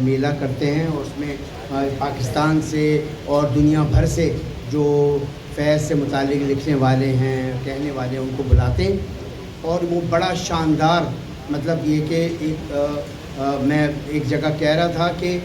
میلہ کرتے ہیں اور اس میں پاکستان سے اور دنیا بھر سے جو فیض سے متعلق لکھنے والے ہیں کہنے والے ہیں ان کو بلاتے ہیں اور وہ بڑا شاندار مطلب یہ کہ میں ایک جگہ کہہ رہا تھا کہ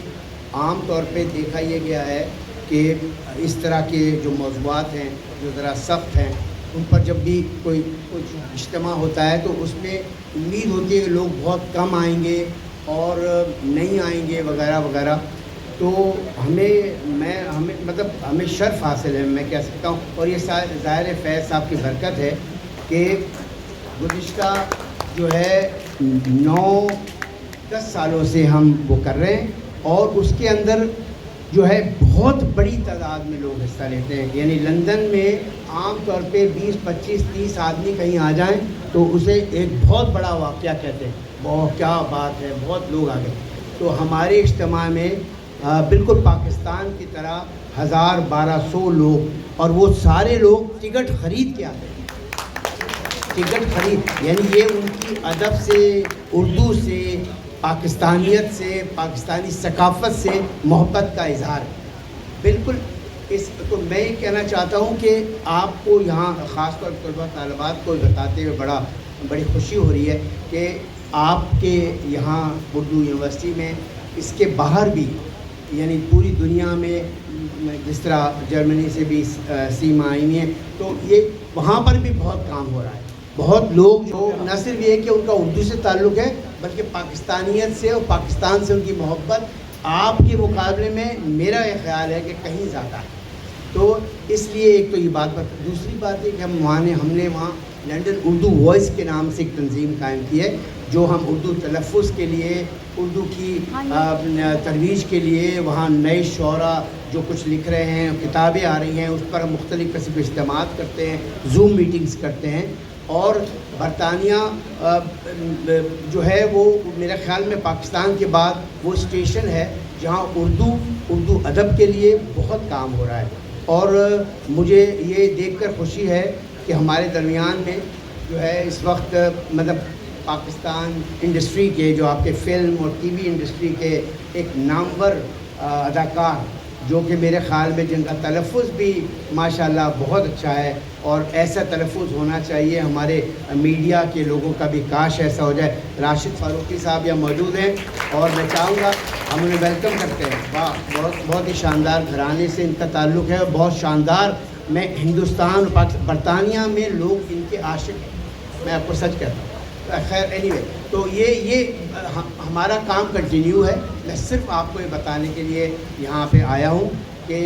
عام طور پہ دیکھا یہ گیا ہے کہ اس طرح کے جو موضوعات ہیں جو ذرا سخت ہیں ان پر جب بھی کوئی کچھ اجتماع ہوتا ہے تو اس میں امید ہوتی ہے کہ لوگ بہت کم آئیں گے اور نہیں آئیں گے وغیرہ وغیرہ. تو ہمیں شرف حاصل ہے میں کہہ سکتا ہوں اور یہ ظاہر فیض صاحب کی برکت ہے کہ گزشتہ جو ہے 9-10 سالوں سے ہم وہ کر رہے ہیں اور اس کے اندر جو ہے بہت بڑی تعداد میں لوگ حصہ لیتے ہیں. یعنی لندن میں عام طور پہ 20-25-30 آدمی کہیں آ جائیں تو اسے ایک بہت بڑا واقعہ کہتے ہیں. بہت کیا بات ہے, بہت لوگ آ گئے. تو ہمارے اجتماع میں بالکل پاکستان کی طرح 1000-1200 لوگ اور وہ سارے لوگ ٹکٹ خرید کے آتے ہیں. ٹکٹ خرید یعنی یہ ان کی ادب سے, اردو سے, پاکستانیت سے, پاکستانی ثقافت سے محبت کا اظہار ہے. بالکل تو میں یہ کہنا چاہتا ہوں کہ آپ کو یہاں خاص طور پر طلباء طالبات کو بتاتے ہوئے بڑی خوشی ہو رہی ہے کہ آپ کے یہاں اردو یونیورسٹی میں اس کے باہر بھی یعنی پوری دنیا میں جس طرح جرمنی سے بھی سیما آئی ہیں تو یہ وہاں پر بھی بہت کام ہو رہا ہے. بہت لوگ جو نہ صرف یہ کہ ان کا اردو سے تعلق ہے بلکہ پاکستانیت سے اور پاکستان سے ان کی محبت آپ کے مقابلے میں میرا یہ خیال ہے کہ کہیں زیادہ ہے. تو اس لیے ایک تو یہ بات دوسری بات ہے کہ ہم نے وہاں لنڈن اردو وائس کے نام سے ایک تنظیم قائم کی ہے، جو ہم اردو تلفظ کے لیے، اردو کی ترویج کے لیے وہاں نئے شعراء جو کچھ لکھ رہے ہیں، کتابیں آ رہی ہیں، اس پر ہم مختلف قسم کے اجتماعات کرتے ہیں، زوم میٹنگز کرتے ہیں. اور برطانیہ جو ہے وہ میرے خیال میں پاکستان کے بعد وہ اسٹیشن ہے جہاں اردو ادب کے لیے بہت کام ہو رہا ہے. اور مجھے یہ دیکھ کر خوشی ہے کہ ہمارے درمیان میں جو ہے اس وقت مطلب پاکستان انڈسٹری کے، جو آپ کے فلم اور ٹی وی انڈسٹری کے ایک نامور اداکار، جو کہ میرے خیال میں جن کا تلفظ بھی ماشاءاللہ بہت اچھا ہے، اور ایسا تلفظ ہونا چاہیے ہمارے میڈیا کے لوگوں کا بھی، کاش ایسا ہو جائے. راشد فاروقی صاحب یہاں موجود ہیں اور میں چاہوں گا ہم انہیں ویلکم کرتے ہیں. واہ، بہت ہی شاندار گھرانے سے ان کا تعلق ہے، بہت شاندار. میں ہندوستان اور برطانیہ میں لوگ ان کے عاشق ہیں، میں آپ کو سچ کہتا ہوں. خیر اینی وے، تو یہ ہمارا کام کنٹینیو ہے. میں صرف آپ کو یہ بتانے کے لیے یہاں پہ آیا ہوں کہ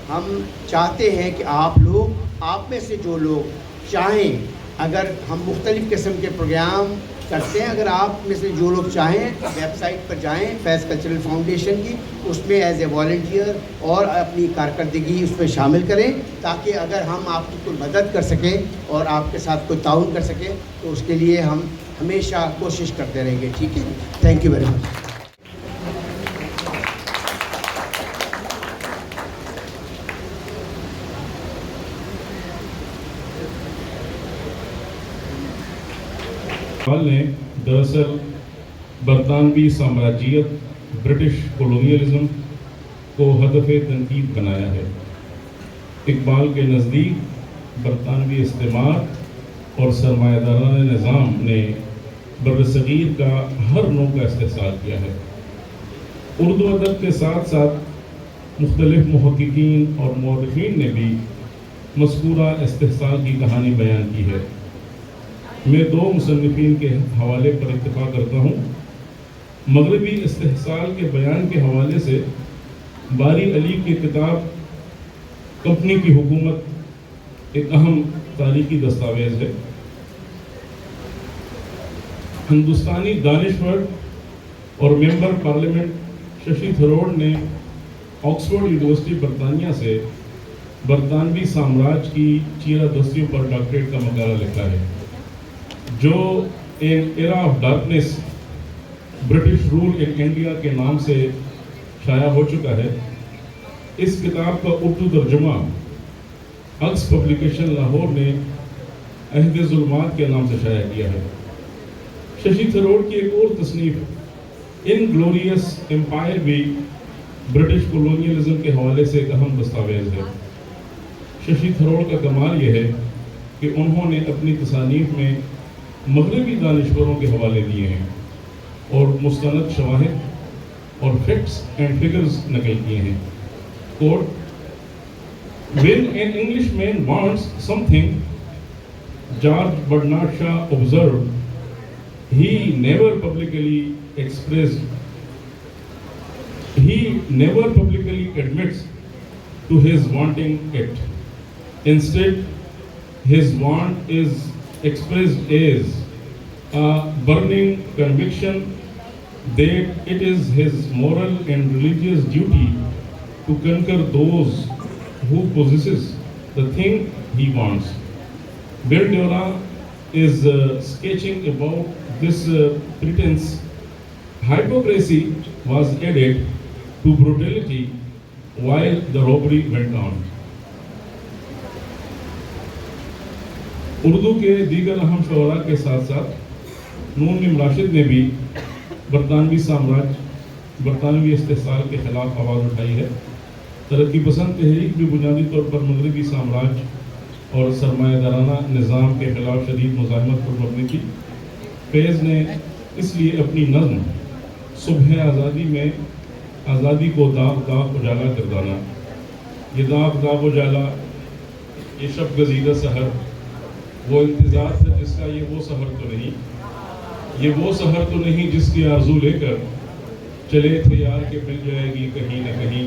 ہم چاہتے ہیں کہ آپ میں سے جو لوگ چاہیں، اگر ہم مختلف قسم کے پروگرام کرتے ہیں، اگر آپ میں سے جو لوگ چاہیں ویب سائٹ پر جائیں فیض کلچرل فاؤنڈیشن کی، اس میں ایز اے والنٹیئر اور اپنی کارکردگی اس میں شامل کریں، تاکہ اگر ہم آپ کی کوئی مدد کر سکیں اور آپ کے ساتھ کوئی تعاون کر سکیں تو اس کے لیے ہم ہمیشہ کوشش کرتے رہیں گے. ٹھیک ہے، تھینک یو ویری مچ. نے دراصل برطانوی سامراجیت، برٹش کولونیلزم کو ہدف تنقید بنایا ہے. اقبال کے نزدیک برطانوی استعمار اور سرمایہ دارانہ نظام نے برصغیر کا ہر نوع کا استحصال کیا ہے. اردو ادب کے ساتھ ساتھ مختلف محققین اور مورخین نے بھی مذکورہ استحصال کی کہانی بیان کی ہے. میں دو مصنفین کے حوالے پر اکتفا کرتا ہوں. مغربی استحصال کے بیان کے حوالے سے باری علی کی کتاب کمپنی کی حکومت ایک اہم تاریخی دستاویز ہے. ہندوستانی دانشور اور ممبر پارلیمنٹ ششی تھروڑ نے آکسفورڈ یونیورسٹی برطانیہ سے برطانوی سامراج کی چیرہ دستیوں پر ڈاکٹریٹ کا مقالہ لکھا ہے، جو an era of darkness British rule in India کے نام سے شائع ہو چکا ہے. اس کتاب کا اردو ترجمہ عکس پبلیکیشن لاہور نے عہد ظلمات کے نام سے شائع کیا ہے. ششی تھروڑ کی ایک اور تصنیف ان گلوریس امپائر بھی برٹش کولونیلزم کے حوالے سے ایک اہم دستاویز ہے. ششی تھروڑ کا کمال یہ ہے کہ انہوں نے اپنی تصانیف میں مغربی دانشوروں کے حوالے دیے ہیں اور مستند شواہد اور فیکٹس اینڈ فگرز نقل کیے ہیں. کوٹ: When an Englishman wants something, George Bernard Shaw observed, he never publicly admits to his wanting it. Instead, his want is expressed as a burning conviction that it is his moral and religious duty to conquer those who possesses the thing he wants. Berdora is sketching about this pretense. Hypocrisy was added to brutality while the robbery went on. Urdu کے دیگر اہم شعراء کے ساتھ ساتھ نون راشد نے بھی برطانوی استحصال کے خلاف آواز اٹھائی ہے. ترقی پسند تحریک بھی بنیادی طور پر مغربی سامراج اور سرمایہ دارانہ نظام کے خلاف شدید مزاحمت پر مبنی تھی. فیض نے اس لیے اپنی نظم صبح آزادی میں آزادی کو داغ داغ اجالا گردانا، یہ داغ داغ اجالا، یہ شب گزیدہ سحر، وہ انتظار تھا جس کا یہ وہ سحر تو نہیں، یہ وہ سحر تو نہیں جس کی آرزو لے کر چلے تھے یار کہ مل جائے گی کہیں نہ کہیں.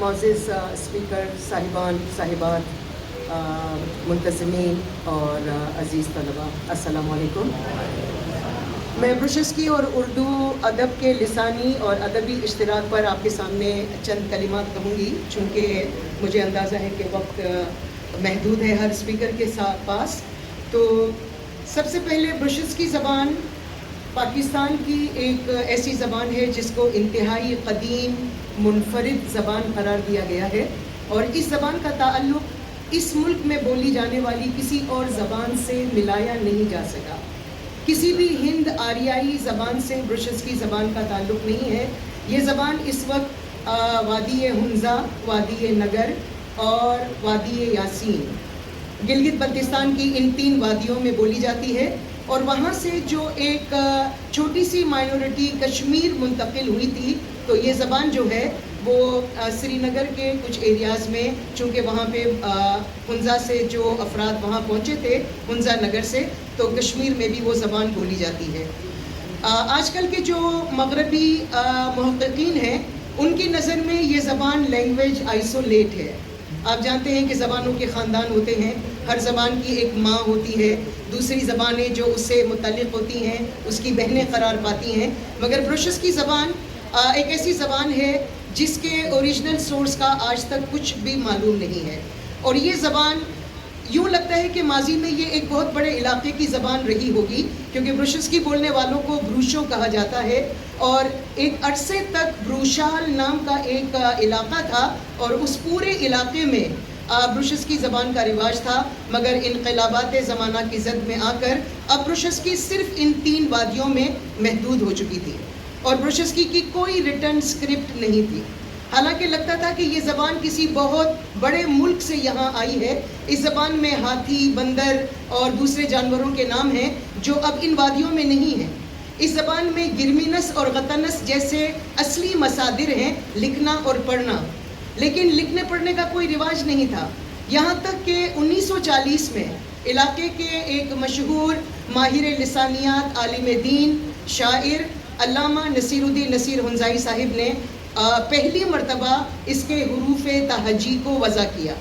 معزز اسپیکر صاحبان صاحبات منتظمین اور عزیز طلباء، السلام علیکم۔ میں بروشسکی اور اردو ادب کے لسانی اور ادبی اشتراک پر آپ کے سامنے چند کلمات کہوں گی، چونکہ مجھے اندازہ ہے کہ وقت محدود ہے ہر اسپیکر کے پاس۔ تو سب سے پہلے بروشسکی زبان پاکستان کی ایک ایسی زبان ہے جس کو انتہائی قدیم منفرد زبان قرار دیا گیا ہے، اور اس زبان کا تعلق اس ملک میں بولی جانے والی کسی اور زبان سے ملایا نہیں جا سکا۔ کسی بھی ہند آریائی زبان سے بروشسکی زبان کا تعلق نہیں ہے۔ یہ زبان اس وقت وادی ہنزا، وادی نگر اور وادی یاسین، گلگت بلتستان کی ان 3 وادیوں میں بولی جاتی ہے، اور وہاں سے جو ایک چھوٹی سی مائنورٹی کشمیر منتقل ہوئی تھی، تو یہ زبان جو ہے وہ سری نگر کے کچھ ایریاز میں، چونکہ وہاں پہ ہنزا سے جو افراد وہاں پہنچے تھے ہنزا نگر سے، تو کشمیر میں بھی وہ زبان بولی جاتی ہے۔ آج کل کے جو مغربی محققین ہیں، ان کی نظر میں یہ زبان لینگویج آئسولیٹ ہے۔ آپ جانتے ہیں کہ زبانوں کے خاندان ہوتے ہیں، ہر زبان کی ایک ماں ہوتی ہے، دوسری زبانیں جو اس سے متعلق ہوتی ہیں اس کی بہنیں قرار پاتی ہیں، مگر بروشسکی زبان ایک ایسی زبان ہے جس کے اوریجنل سورس کا آج تک کچھ بھی معلوم نہیں ہے، اور یہ زبان یوں لگتا ہے کہ ماضی میں یہ ایک بہت بڑے علاقے کی زبان رہی ہوگی، کیونکہ بروشسکی بولنے والوں کو بروشو کہا جاتا ہے، اور ایک عرصے تک بروشال نام کا ایک علاقہ تھا، اور اس پورے علاقے میں بروشسکی زبان کا رواج تھا، مگر انقلابات زمانہ کی زد میں آ کر اب بروشسکی صرف ان 3 وادیوں میں محدود ہو چکی تھی، اور بروشسکی کی کوئی ریٹن سکرپٹ نہیں تھی۔ حالانکہ لگتا تھا کہ یہ زبان کسی بہت بڑے ملک سے یہاں آئی ہے۔ اس زبان میں ہاتھی، بندر اور دوسرے جانوروں کے نام ہیں جو اب ان وادیوں میں نہیں ہیں۔ اس زبان میں گرمینس اور غتنس جیسے اصلی مصادر ہیں، لکھنا اور پڑھنا، لیکن لکھنے پڑھنے کا کوئی رواج نہیں تھا، یہاں تک کہ 1940 میں علاقے کے ایک مشہور ماہر لسانیات، عالم دین، شاعر علامہ نصیر الدین نصیر ہنزائی صاحب نے پہلی مرتبہ اس کے حروف تہجی کو وضع کیا،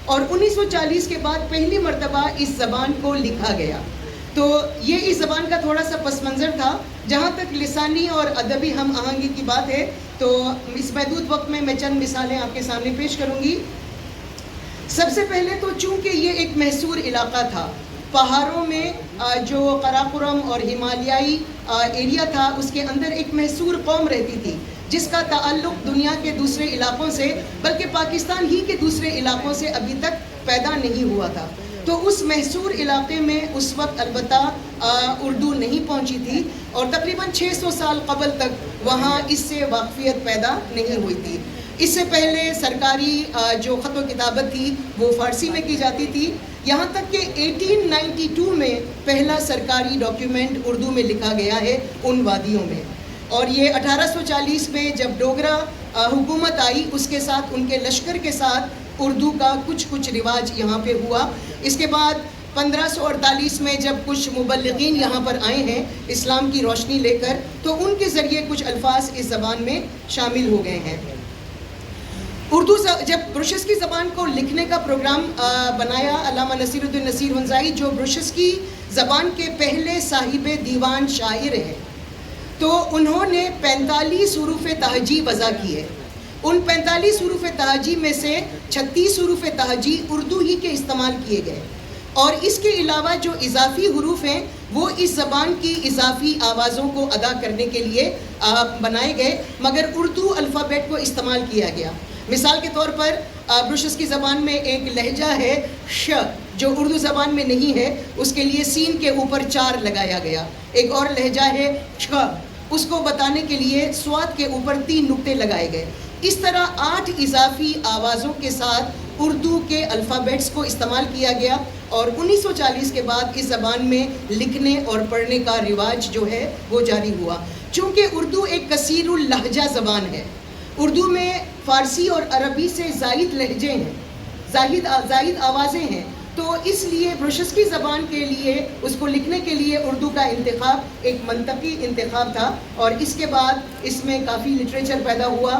اور 1940 کے بعد پہلی مرتبہ اس زبان کو لکھا گیا۔ تو یہ اس زبان کا تھوڑا سا پس منظر تھا۔ جہاں تک لسانی اور ادبی ہم آہنگی کی بات ہے، تو اس محدود وقت میں چند مثالیں آپ کے سامنے پیش کروں گی۔ سب سے پہلے تو چونکہ یہ ایک محصور علاقہ تھا، پہاڑوں میں جو قراقرم اور ہمالیائی ایریا تھا، اس کے اندر ایک محصور قوم رہتی تھی جس کا تعلق دنیا کے دوسرے علاقوں سے، بلکہ پاکستان ہی کے دوسرے علاقوں سے ابھی تک پیدا نہیں ہوا تھا۔ تو اس محصور علاقے میں اس وقت البتہ اردو نہیں پہنچی تھی، اور تقریباً 600 سال قبل تک وہاں اس سے واقفیت پیدا نہیں ہوئی تھی۔ اس سے پہلے سرکاری جو خط و کتابت تھی وہ فارسی میں کی جاتی تھی، یہاں تک کہ 1892 میں پہلا سرکاری ڈاکیومنٹ اردو میں لکھا گیا ہے ان وادیوں میں، اور یہ 1840 میں جب ڈوگرا حکومت آئی، اس کے ساتھ ان کے لشکر کے ساتھ اردو کا کچھ رواج یہاں پہ ہوا۔ اس کے بعد 1548 میں جب کچھ مبلغین یہاں پر آئے ہیں اسلام کی روشنی لے کر، تو ان کے ذریعے کچھ الفاظ اس زبان میں شامل ہو گئے ہیں۔ اردو جب بروشسکی زبان کو لکھنے کا پروگرام بنایا علامہ نصیر الدین نصیر ہنزائی، جو بروشسکی زبان کے پہلے صاحب دیوان شاعر ہیں، تو انہوں نے 45 حروف تہجی وضع کی ہے۔ ان 45 حروف تہجی میں سے 36 حروف تہجی اردو ہی کے استعمال کیے گئے، اور اس کے علاوہ جو اضافی حروف ہیں وہ اس زبان کی اضافی آوازوں کو ادا کرنے کے لیے بنائے گئے، مگر اردو الفابیٹ کو استعمال کیا گیا۔ مثال کے طور پر بروشسکی زبان میں ایک لہجہ ہے ش، جو اردو زبان میں نہیں ہے، اس کے لیے سین کے اوپر 4 لگایا گیا۔ ایک اور لہجہ ہے چھ، اس کو بتانے کے لیے سواد کے اوپر 3 نقطے لگائے گئے۔ اس طرح 8 اضافی آوازوں کے ساتھ اردو کے الفابیٹس کو استعمال کیا گیا، اور 1940 کے بعد اس زبان میں لکھنے اور پڑھنے کا رواج جو ہے وہ جاری ہوا۔ چونکہ اردو ایک کثیر اللہجہ زبان ہے، اردو میں فارسی اور عربی سے زائد لہجے ہیں، زائد آوازیں ہیں، تو اس لیے بروشسکی زبان کے لیے اس کو لکھنے کے لیے اردو کا انتخاب ایک منطقی انتخاب تھا، اور اس کے بعد اس میں کافی لٹریچر پیدا ہوا۔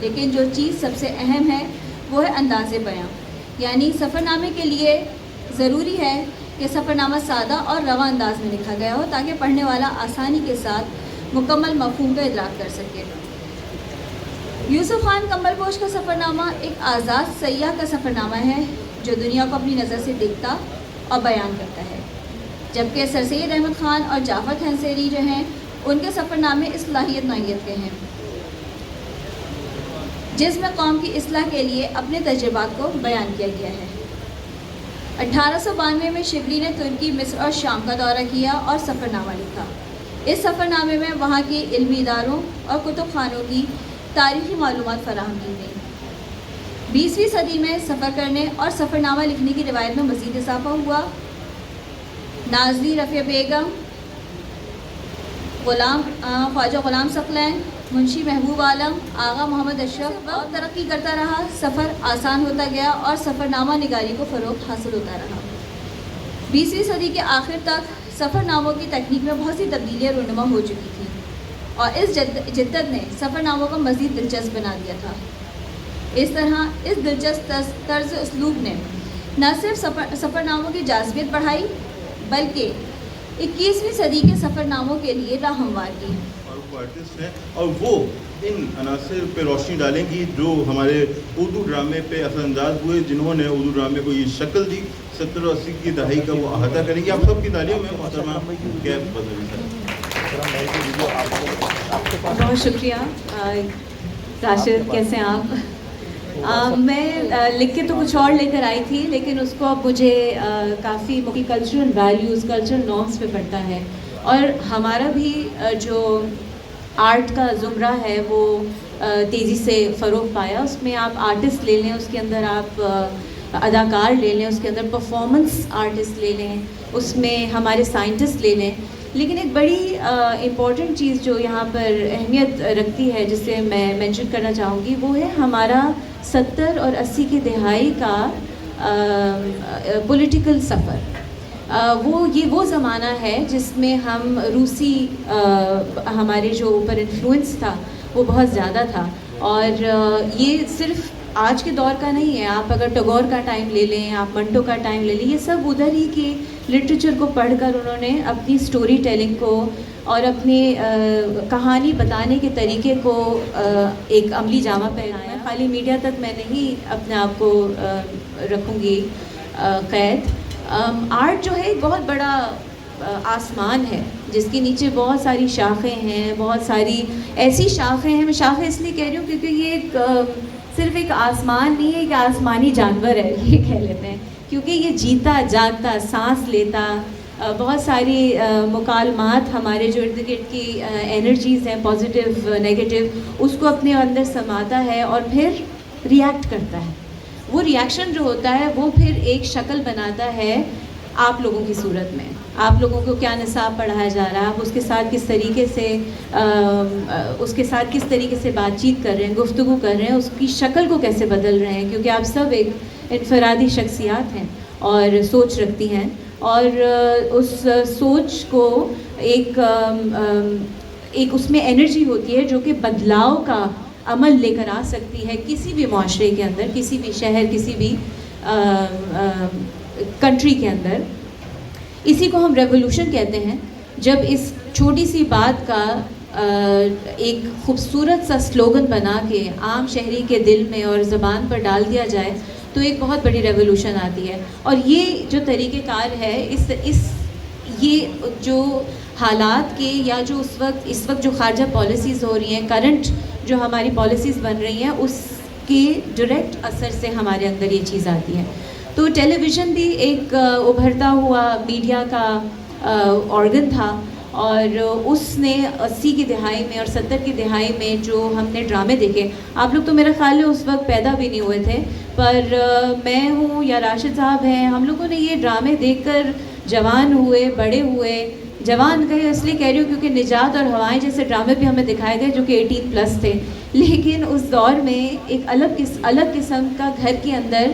لیکن جو چیز سب سے اہم ہے وہ ہے انداز بیاں. یعنی سفر نامے کے لیے ضروری ہے کہ سفر نامہ سادہ اور رواں انداز میں لکھا گیا ہو تاکہ پڑھنے والا آسانی کے ساتھ مکمل مفہوم کا ادراک کر سکے. یوسف خان کمبل پوش کا سفر نامہ ایک آزاد سیاح کا سفر نامہ ہے جو دنیا کو اپنی نظر سے دیکھتا اور بیان کرتا ہے، جبکہ سر سید احمد خان اور جعفر تھنسیری جو ہیں ان کے سفر نامے اصلاحیت نوعیت کے ہیں، جس میں قوم کی اصلاح کے لیے اپنے تجربات کو بیان کیا گیا ہے. 1892 میں شبلی نے ترکی، مصر اور شام کا دورہ کیا اور سفر نامہ لکھا. اس سفر نامے میں وہاں کے علمی اداروں اور کتب خانوں کی تاریخی معلومات فراہم کی گئیں. 20ویں صدی میں سفر کرنے اور سفر نامہ لکھنے کی روایت میں مزید اضافہ ہوا. نازلی رفیع بیگم، خواجہ غلام ثقلین، منشی محبوب عالم، آغا محمد اشرف اور ترقی کرتا رہا. سفر آسان ہوتا گیا اور سفر نامہ نگاری کو فروغ حاصل ہوتا رہا. 20ویں صدی کے آخر تک سفر ناموں کی تکنیک میں بہت سی تبدیلیاں رونما ہو چکی تھیں اور اس جدت نے سفر ناموں کو مزید دلچسپ بنا دیا تھا. اس طرح اس دلچسپ طرز اسلوب نے نہ صرف سفر ناموں کی جاذبیت بڑھائی بلکہ 21ویں صدی کے سفر ناموں کے لیے راہ ہموار کی. آرٹسٹ ہیں اور وہ ان عناصر پہ روشنی ڈالیں گی جو ہمارے اردو ڈرامے پہ اثر انداز ہوئے، جنہوں نے اردو ڈرامے کو یہ شکل دی. 70 اور 80 کی دہائی کا وہ احاطہ کریں گے. آپ سب کی تعلیوں میں محترمہ کیف بدری صاحب. بہت شکریہ راشد، کیسے ہیں آپ؟ میں لکھ کے تو کچھ اور لے کر آئی تھی، لیکن اس کو اب مجھے کافی کلچرل ویلیوز، کلچرل نارمس پہ پڑتا ہے. اور ہمارا بھی جو آرٹ کا زمرہ ہے وہ تیزی سے فروغ پایا. اس میں آپ آرٹسٹ لے لیں، اس کے اندر آپ اداکار لے لیں، اس کے اندر پرفارمنس آرٹسٹ لے لیں، اس میں ہمارے سائنٹسٹ لے لیں. لیکن ایک بڑی امپورٹنٹ چیز جو یہاں پر اہمیت رکھتی ہے، جسے میں مینشن کرنا چاہوں گی، وہ ہے ہمارا 70 اور 80 کی دہائی کا پولیٹیکل سفر. وہ زمانہ ہے جس میں ہم روسی ہمارے جو اوپر انفلوئنس تھا وہ بہت زیادہ تھا. اور یہ صرف آج کے دور کا نہیں ہے. آپ اگر ٹیگور کا ٹائم لے لیں، آپ منٹو کا ٹائم لے لیں، یہ سب ادھر ہی کے لٹریچر کو پڑھ کر انہوں نے اپنی سٹوری ٹیلنگ کو اور اپنی کہانی بتانے کے طریقے کو ایک عملی جامہ پہنایا. خالی میڈیا تک میں نہیں اپنے آپ کو رکھوں گی قید. آرٹ جو ہے ایک بہت بڑا آسمان ہے جس کے نیچے بہت ساری شاخیں ہیں، بہت ساری ایسی شاخیں ہیں. میں شاخیں اس لیے کہہ رہی ہوں کیونکہ یہ ایک صرف ایک آسمان نہیں ہے، ایک آسمانی جانور ہے یہ کہہ لیتے ہیں، کیونکہ یہ جیتا جاگتا، سانس لیتا، بہت ساری مکالمات ہمارے جو ارد گرد کی انرجیز ہیں، پازیٹیو نیگیٹو، اس کو اپنے اندر سماتا ہے اور پھر ریئیکٹ کرتا ہے. وہ ریئیکشن جو ہوتا ہے وہ پھر ایک شکل بناتا ہے آپ لوگوں کی صورت میں. آپ لوگوں کو کیا نصاب پڑھایا جا رہا ہے، آپ اس کے ساتھ کس طریقے سے بات چیت کر رہے ہیں، گفتگو کر رہے ہیں، اس کی شکل کو کیسے بدل رہے ہیں، کیونکہ آپ سب ایک انفرادی شخصیات ہیں اور سوچ رکھتی ہیں. اور اس سوچ کو ایک اس میں انرجی ہوتی ہے جو کہ بدلاؤ کا عمل لے کر آ سکتی ہے کسی بھی معاشرے کے اندر، کسی بھی شہر، کسی بھی کنٹری کے اندر. اسی کو ہم ریولوشن کہتے ہیں. جب اس چھوٹی سی بات کا ایک خوبصورت سا سلوگن بنا کے عام شہری کے دل میں اور زبان پر ڈال دیا جائے تو ایک بہت بڑی ریولوشن آتی ہے. اور یہ جو طریقہ کار ہے، یہ جو حالات کے یا جو اس وقت جو خارجہ پالیسیز ہو رہی ہیں، کرنٹ جو ہماری پالیسیز بن رہی ہیں، اس کے ڈائریکٹ اثر سے ہمارے اندر یہ چیز آتی ہے. تو ٹیلی ویژن بھی ایک ابھرتا ہوا میڈیا کا آرگن تھا، اور اس نے 80 کی دہائی میں اور 70 کی دہائی میں جو ہم نے ڈرامے دیکھے، آپ لوگ تو میرا خیال ہے اس وقت پیدا بھی نہیں ہوئے تھے، پر میں ہوں یا راشد صاحب ہیں، ہم لوگوں نے یہ ڈرامے دیکھ کر جوان ہوئے، بڑے ہوئے. جوان کہے اس لیے کہہ رہی ہوں کیونکہ نجات اور ہوائیں جیسے ڈرامے بھی ہمیں دکھائے گئے جو کہ 18+ تھے. لیکن اس دور میں ایک الگ قسم کا گھر کے اندر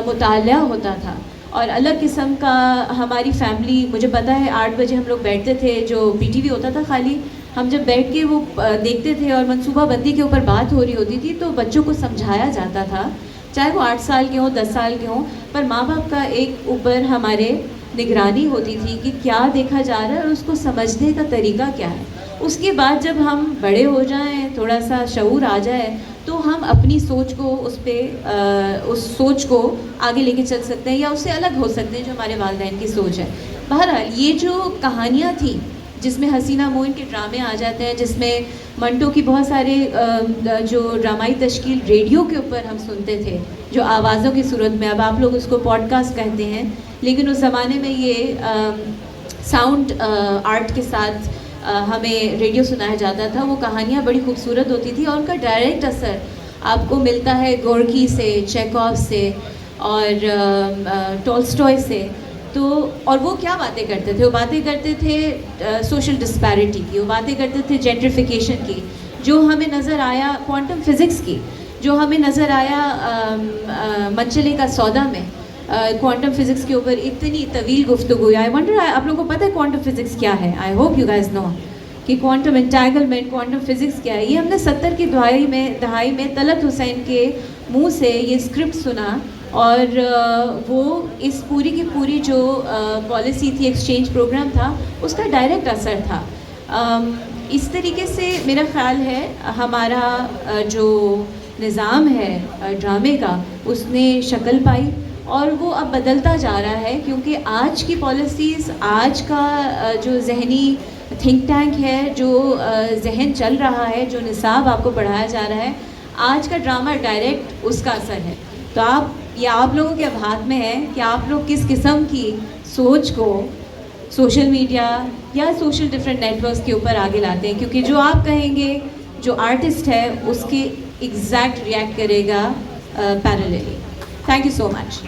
مطالعہ ہوتا تھا اور الگ قسم کا ہماری فیملی. مجھے پتہ ہے 8 بجے ہم لوگ بیٹھتے تھے، جو PTV ہوتا تھا خالی ہم جب بیٹھ کے وہ دیکھتے تھے اور منصوبہ بندی کے اوپر بات ہو رہی ہوتی تھی تو بچوں کو سمجھایا جاتا تھا، چاہے وہ 8 سال کے ہوں 10 سال کے ہوں، پر ماں باپ کا ایک اوپر ہمارے نگرانی ہوتی تھی کہ کیا دیکھا جا رہا ہے اور اس کو سمجھنے کا طریقہ کیا ہے. اس کے بعد جب ہم بڑے ہو جائیں، تھوڑا سا شعور آ جائے، تو ہم اپنی سوچ کو اس سوچ کو آگے لے کے چل سکتے ہیں یا اس سے الگ ہو سکتے ہیں جو ہمارے والدین کی سوچ ہے. بہرحال یہ جو کہانیاں تھیں جس میں حسینہ موئن کے ڈرامے آ جاتے ہیں، جس میں منٹو کی بہت سارے جو ڈرامائی تشکیل ریڈیو کے اوپر ہم سنتے تھے جو آوازوں کی صورت میں، اب آپ لوگ اس کو پوڈ کاسٹ کہتے ہیں، لیکن اس زمانے میں یہ ساؤنڈ آرٹ کے ساتھ ہمیں ریڈیو سنایا جاتا تھا. وہ کہانیاں بڑی خوبصورت ہوتی تھی اور ان کا ڈائریکٹ اثر آپ کو ملتا ہے گورکی سے، چیکوف سے اور ٹولسٹوئے سے. تو اور وہ کیا باتیں کرتے تھے؟ وہ باتیں کرتے تھے سوشل ڈسپیرٹی کی، وہ باتیں کرتے تھے جینٹریفیکیشن کی، جو ہمیں نظر آیا کوانٹم فزکس کی، جو ہمیں نظر آیا منچلے کا سودا میں. کوانٹم فزکس کے اوپر اتنی طویل گفتگو. آئی ونڈر آپ لوگوں کو پتہ ہے کوانٹم فزکس کیا ہے؟ آئی ہوپ یو گائز نو کہ کوانٹم انٹینگلمنٹ، کوانٹم فزکس کیا ہے. یہ ہم نے 70 کی دہائی میں طلعت حسین کے منہ سے یہ اسکرپٹ سنا اور وہ اس پوری کی پوری جو پالیسی تھی، ایکسچینج پروگرام تھا، اس کا ڈائریکٹ اثر تھا. اس طریقے سے میرا خیال ہے ہمارا جو نظام ہے ڈرامے کا اس نے شکل پائی اور وہ اب بدلتا جا رہا ہے، کیونکہ آج کی پالیسیز، آج کا جو ذہنی تھنک ٹینک ہے، جو ذہن چل رہا ہے، جو نصاب آپ کو پڑھایا جا رہا ہے، آج کا ڈرامہ ڈائریکٹ اس کا اثر ہے. تو آپ لوگوں کے اب ہاتھ میں ہے کہ آپ لوگ کس قسم کی سوچ کو سوشل میڈیا یا سوشل ڈفرینٹ نیٹورکس کے اوپر آگے لاتے ہیں، کیونکہ جو آپ کہیں گے جو آرٹسٹ ہے اس کے ایگزیکٹ ریئیکٹ کرے گا پیرلیلی. Thank you so much.